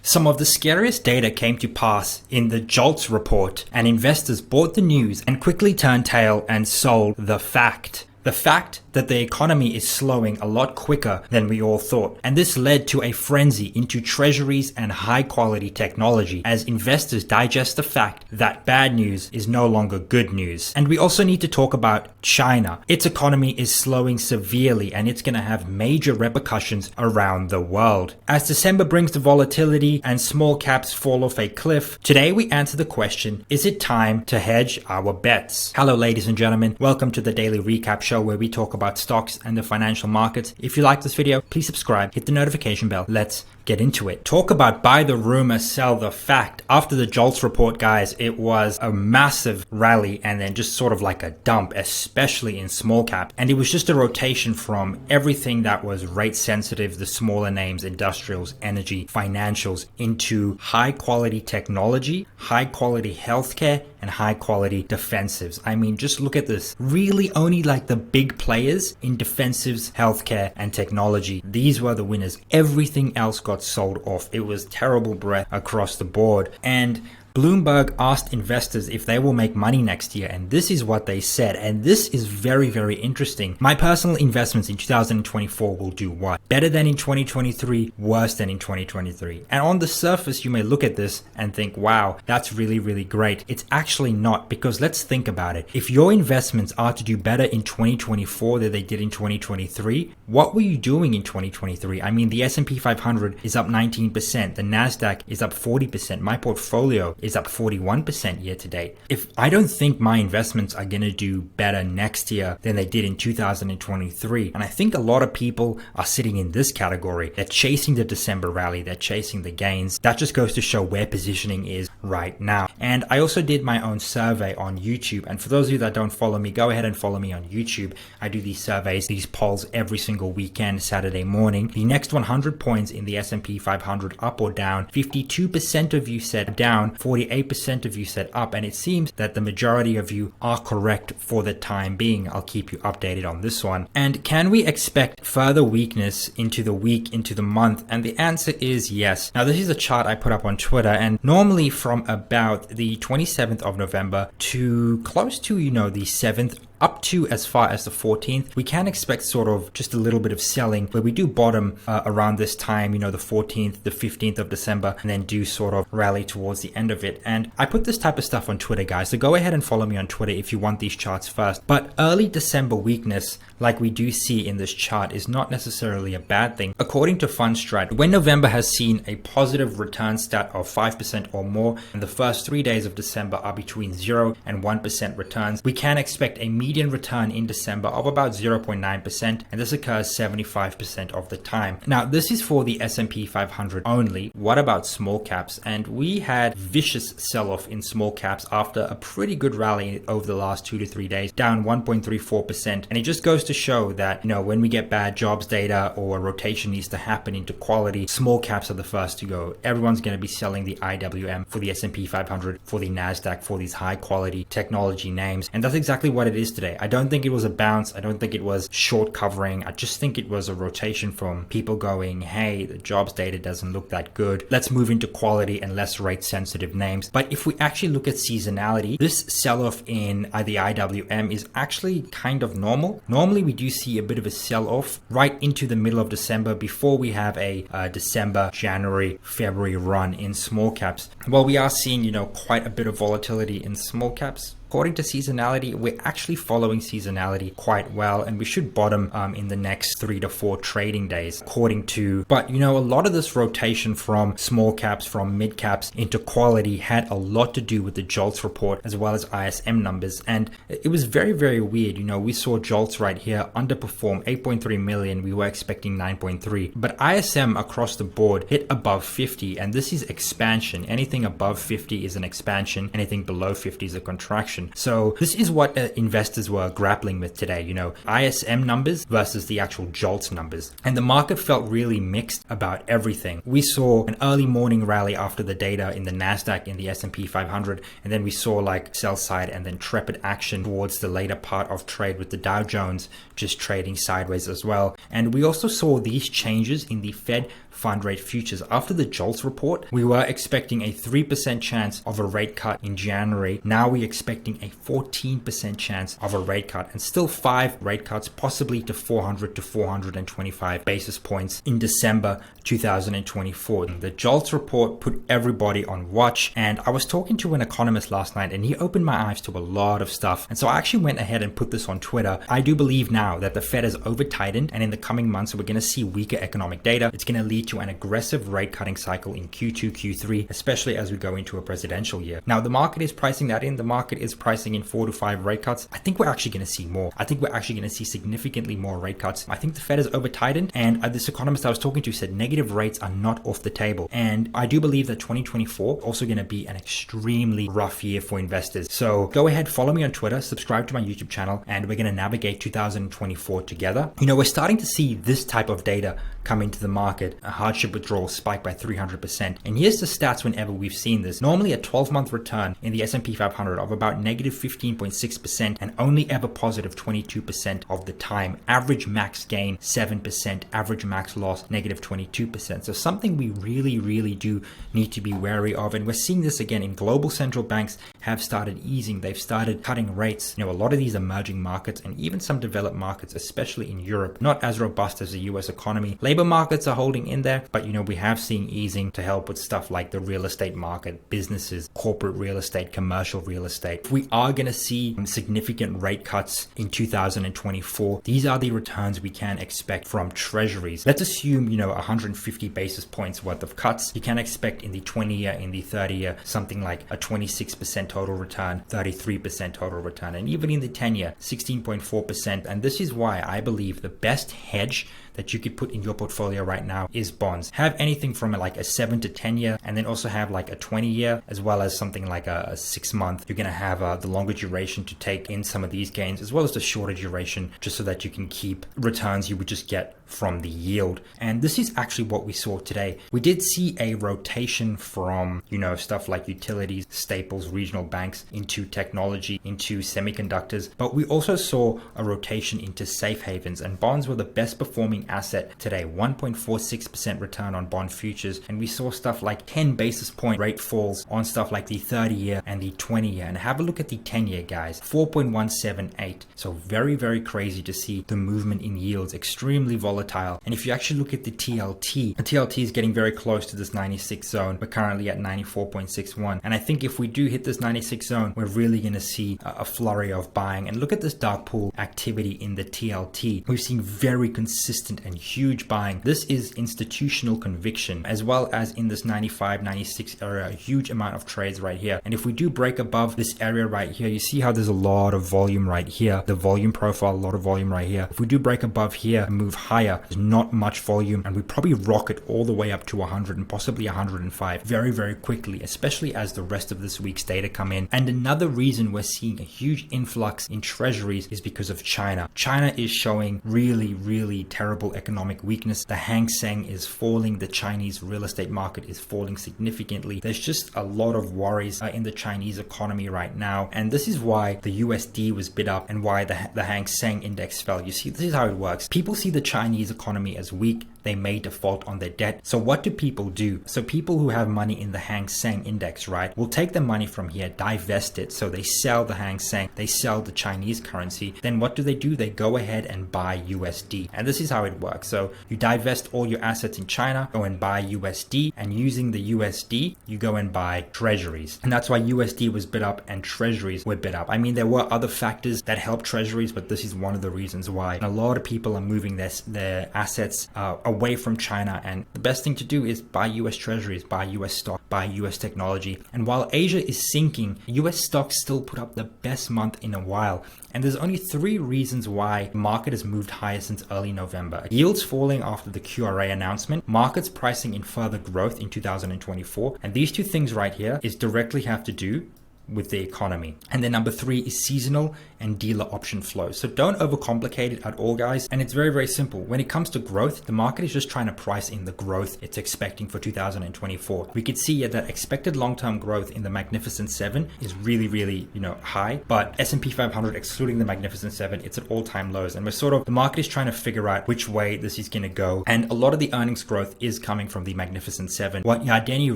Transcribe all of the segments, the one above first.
Some of the scariest data came to pass in the JOLT report, and investors bought the news and quickly turned tail and sold the fact. The fact that the economy is slowing a lot quicker than we all thought. And this led to a frenzy into treasuries and high quality technology as investors digest the fact that bad news is no longer good news. And we also need to talk about China. Its economy is slowing severely and it's going to have major repercussions around the world. As December brings the volatility and small caps fall off a cliff, today we answer the question, is it time to hedge our bets? Hello ladies and gentlemen, welcome to the daily recap show where we talk about stocks and the financial markets. If you like this video, please subscribe, hit the notification bell. Let's get into it. Talk about buy the rumor, sell the fact. After the JOLTS report, guys, it was a massive rally and then just sort of like a dump, especially in small cap. And it was just a rotation from everything that was rate sensitive, the smaller names, industrials, energy, financials, into high quality technology, high quality healthcare, and high quality defensives. I mean, just look at this. Really only like the big players in defensives, healthcare, and technology. These were the winners. Everything else got sold off. It was terrible breath across the board. And Bloomberg asked investors if they will make money next year, and this is what they said, and this is very, very interesting. My personal investments in 2024 will do what? Better than in 2023, worse than in 2023. And on the surface, you may look at this and think, wow, that's really, really great. It's actually not, because let's think about it. If your investments are to do better in 2024 than they did in 2023, what were you doing in 2023? I mean, the S&P 500 is up 19%, the NASDAQ is up 40%, my portfolio is up 41% year to date. If I don't think my investments are going to do better next year than they did in 2023, and I think a lot of people are sitting in this category, they're chasing the December rally, they're chasing the gains. That just goes to show where positioning is right now. And I also did my own survey on YouTube. And for those of you that don't follow me, go ahead and follow me on YouTube. I do these surveys, these polls every single weekend, Saturday morning. The next 100 points in the S&P 500 up or down, 52% of you said down, 48% of you said up, and it seems that the majority of you are correct for the time being. I'll keep you updated on this one. And can we expect further weakness into the week, into the month? And the answer is yes. Now, this is a chart I put up on Twitter, and normally from about the 27th of November to close to, the 7th, up to as far as the 14th, we can expect sort of just a little bit of selling where we do bottom around this time, the 14th, the 15th of December, and then do sort of rally towards the end of it. And I put this type of stuff on Twitter, guys, so go ahead and follow me on Twitter if you want these charts first. But early December weakness, like we do see in this chart, is not necessarily a bad thing. According to Fundstrat, when November has seen a positive return stat of 5% or more, and the first 3 days of December are between 0 and 1% returns, we can expect a median return in December of about 0.9%, and this occurs 75% of the time. Now, this is for the S&P 500 only. What about small caps? And we had vicious sell-off in small caps after a pretty good rally over the last 2 to 3 days, down 1.34%. And it just goes to show that, when we get bad jobs data or a rotation needs to happen into quality, small caps are the first to go. Everyone's going to be selling the IWM for the S&P 500, for the NASDAQ, for these high quality technology names. And that's exactly what it is today. I don't think it was a bounce. I don't think it was short covering. I just think it was a rotation from people going, hey, the jobs data doesn't look that good. Let's move into quality and less rate sensitive names. But if we actually look at seasonality, this sell-off in the IWM is actually kind of normal. Normally we do see a bit of a sell-off right into the middle of December before we have a December, January, February run in small caps. Well, we are seeing, quite a bit of volatility in small caps. According to seasonality, we're actually following seasonality quite well, and we should bottom in the next 3 to 4 trading days, according to. But a lot of this rotation from small caps, from mid caps into quality had a lot to do with the JOLTS report as well as ISM numbers, and it was very, very weird. We saw JOLTS right here underperform 8.3 million. We were expecting 9.3, but ISM across the board hit above 50, and this is expansion. Anything above 50 is an expansion. Anything below 50 is a contraction. So this is what investors were grappling with today, ISM numbers versus the actual JOLTS numbers. And the market felt really mixed about everything. We saw an early morning rally after the data in the NASDAQ, in the S&P 500, and then we saw like sell side and then trepid action towards the later part of trade with the Dow Jones just trading sideways as well. And we also saw these changes in the Fed fund rate futures. After the JOLT report, we were expecting a 3% chance of a rate cut in January. Now we're expecting a 14% chance of a rate cut, and still 5 rate cuts, possibly to 400 to 425 basis points in December 2024. The JOLT report put everybody on watch, and I was talking to an economist last night and he opened my eyes to a lot of stuff. And so I actually went ahead and put this on Twitter. I do believe now that the Fed has over tightened, and in the coming months we're going to see weaker economic data. It's going to lead to an aggressive rate cutting cycle in Q2, Q3, especially as we go into a presidential year. Now the market is pricing that in. The market is pricing in 4 to 5 rate cuts. I think we're actually going to see more. I think we're actually going to see significantly more rate cuts. I think the Fed has over tightened, and this economist I was talking to said negative rates are not off the table. And I do believe that 2024 also going to be an extremely rough year for investors. So go ahead, follow me on Twitter, subscribe to my YouTube channel, and we're going to navigate 2024 together. You know, we're starting to see this type of data come into the market. A hardship withdrawal spike by 300%. And here's the stats whenever we've seen this. Normally a 12-month return in the S&P 500 of about negative 15.6% and only ever positive 22% of the time. Average max gain 7%, average max loss negative 22%. So something we really do need to be wary of. And we're seeing this again in global central banks have started easing. They've started cutting rates. You know, a lot of these emerging markets and even some developed markets, especially in Europe, not as robust as the US economy. Labor markets are holding in there, but you know, we have seen easing to help with stuff like the real estate market, businesses, corporate real estate, commercial real estate. If we are going to see significant rate cuts in 2024, these are the returns we can expect from treasuries. Let's assume, you know, 150 basis points worth of cuts. You can expect in the 20-year, in the 30-year, something like a 26% total return, 33% total return, and even in the 10-year, 16.4%. And this is why I believe the best hedge that you could put in your portfolio right now is bonds. Have anything from like a 7 to 10 year, and then also have like a 20 year, as well as something like a 6 month. You're going to have the longer duration to take in some of these gains, as well as the shorter duration, just so that you can keep returns you would just get from the yield. And this is actually what we saw today. We did see a rotation from, you know, stuff like utilities, staples, regional banks into technology, into semiconductors, but we also saw a rotation into safe havens, and bonds were the best performing asset today. 1.46% return on bond futures, and we saw stuff like 10 basis point rate falls on stuff like the 30-year and the 20-year. And have a look at the 10-year, guys, 4.178. So very crazy to see the movement in yields, extremely volatile. And if you actually look at the TLT is getting very close to this 96 zone. We're currently at 94.61, and I think if we do hit this 96 zone, we're really going to see a flurry of buying. And look at this dark pool activity in the TLT. We've seen very consistent and huge buying. This is institutional conviction, as well as in this 95, 96 area, a huge amount of trades right here. And if we do break above this area right here, you see how there's a lot of volume right here, the volume profile, a lot of volume right here. If we do break above here and move higher, there's not much volume, and we probably rocket all the way up to 100 and possibly 105 very quickly, especially as the rest of this week's data come in. And another reason we're seeing a huge influx in treasuries is because of China. China is showing really terrible economic weakness. The Hang Seng is falling. The Chinese real estate market is falling significantly. There's just a lot of worries in the Chinese economy right now, and this is why the USD was bid up and why the Hang Seng index fell. You see, this is how it works. People see the Chinese economy as weak. They may default on their debt. So what do people do? So people who have money in the Hang Seng index, right, will take the money from here, divest it. So they sell the Hang Seng, they sell the Chinese currency. Then what do? They go ahead and buy USD. And this is how it works. So you divest all your assets in China, go and buy USD, and using the USD, you go and buy treasuries. And that's why USD was bid up and treasuries were bid up. I mean, there were other factors that helped treasuries, but this is one of the reasons why. And a lot of people are moving their assets away from China, and the best thing to do is buy US treasuries, buy US stock, buy US technology. And while Asia is sinking, US stocks still put up the best month in a while. And there's only 3 reasons why the market has moved higher since early November. Yields falling after the QRA announcement, markets pricing in further growth in 2024. And these 2 things right here is directly have to do with the economy. And then number 3 is seasonal and dealer option flows. So don't overcomplicate it at all, guys. And it's very, very simple. When it comes to growth, the market is just trying to price in the growth it's expecting for 2024. We could see that expected long-term growth in the Magnificent 7 is really, really, high, but S&P 500, excluding the Magnificent 7, it's at all-time lows. And the market is trying to figure out which way this is going to go. And a lot of the earnings growth is coming from the Magnificent 7. What Yardeni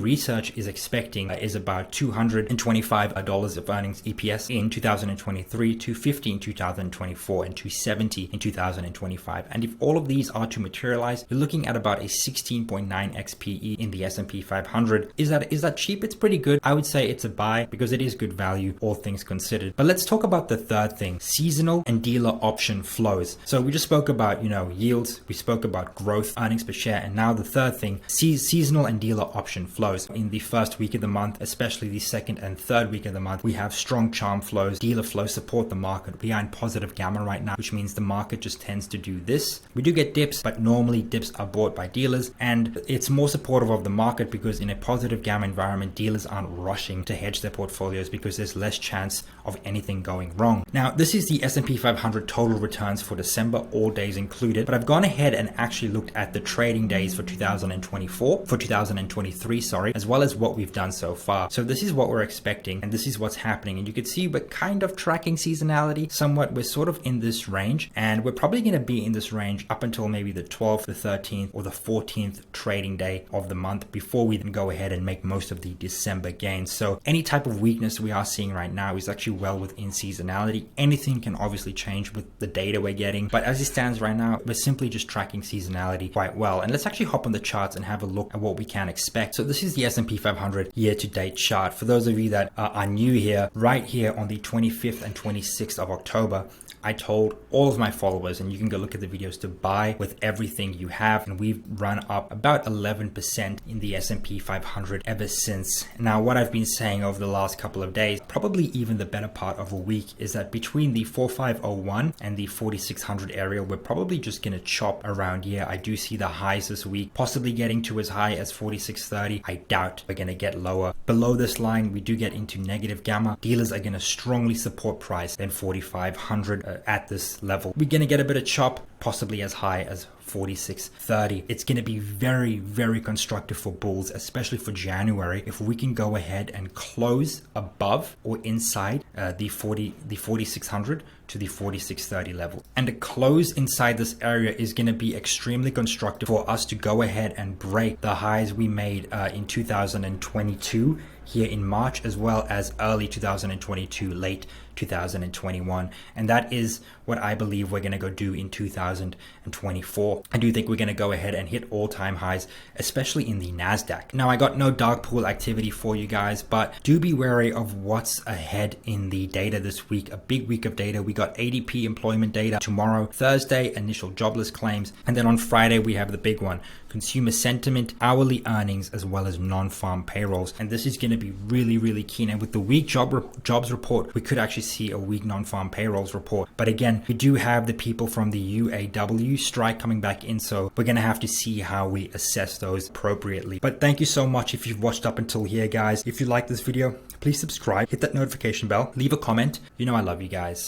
Research is expecting is about $225 of earnings EPS in 2023, $250 in 2024, and $270 in 2025. And if all of these are to materialize, you're looking at about a 16.9x PE in the S&P 500. Is that cheap? It's pretty good. I would say it's a buy because it is good value, all things considered. But let's talk about the third thing, seasonal and dealer option flows. So we just spoke about, yields, we spoke about growth, earnings per share, and now the third thing, seasonal and dealer option flows. In the first week of the month, especially the second and third week of the month, we have strong charm flows, dealer flows support the market. We are in positive gamma right now, which means the market just tends to do this. We do get dips, but normally dips are bought by dealers, and it's more supportive of the market because in a positive gamma environment, dealers aren't rushing to hedge their portfolios because there's less chance of anything going wrong. Now, this is the S&P 500 total returns for December, all days included, but I've gone ahead and actually looked at the trading days for 2023, as well as what we've done so far. So this is what we're expecting, and this is what's happening. And you can see we're kind of tracking seasonality somewhat. We're sort of in this range, and we're probably going to be in this range up until maybe the 12th, the 13th, or the 14th trading day of the month before we then go ahead and make most of the December gains. So any type of weakness we are seeing right now is actually well within seasonality. Anything can obviously change with the data we're getting, but as it stands right now, we're simply just tracking seasonality quite well. And let's actually hop on the charts and have a look at what we can expect. So this is the S&P 500 year-to-date chart. For those of you that are new here, right here on the 25th and 26th of October, I told all of my followers, and you can go look at the videos, to buy with everything you have, and we've run up about 11% in the S&P 500 ever since. Now, what I've been saying over the last couple of days, probably even the better part of a week, is that between the 4501 and the 4600 area, we're probably just going to chop around here. I do see the highs this week possibly getting to as high as 4630. I doubt we're going to get lower. Below this line, we do get into negative gamma. Dealers are going to strongly support price than 4500 at this level. We're going to get a bit of chop, possibly as high as 4630. It's going to be very, very constructive for bulls, especially for January, if we can go ahead and close above or inside the 4600 to the 4630 level. And a close inside this area is going to be extremely constructive for us to go ahead and break the highs we made in 2022 here in March, as well as early 2022, late 2021. And that is what I believe we're going to go do in 2024. I do think we're going to go ahead and hit all-time highs, especially in the NASDAQ. Now, I got no dark pool activity for you guys, but do be wary of what's ahead in the data this week. A big week of data. We got ADP employment data tomorrow, Thursday, initial jobless claims, and then on Friday, we have the big one, consumer sentiment, hourly earnings, as well as non-farm payrolls. And this is going to be really, really keen. And with the weak jobs report, we could actually see a weak non-farm payrolls report. But again, we do have the people from the UAW strike coming back in, so we're going to have to see how we assess those appropriately. But thank you so much if you've watched up until here, guys. If you like this video, please subscribe, hit that notification bell, leave a comment. You know I love you guys.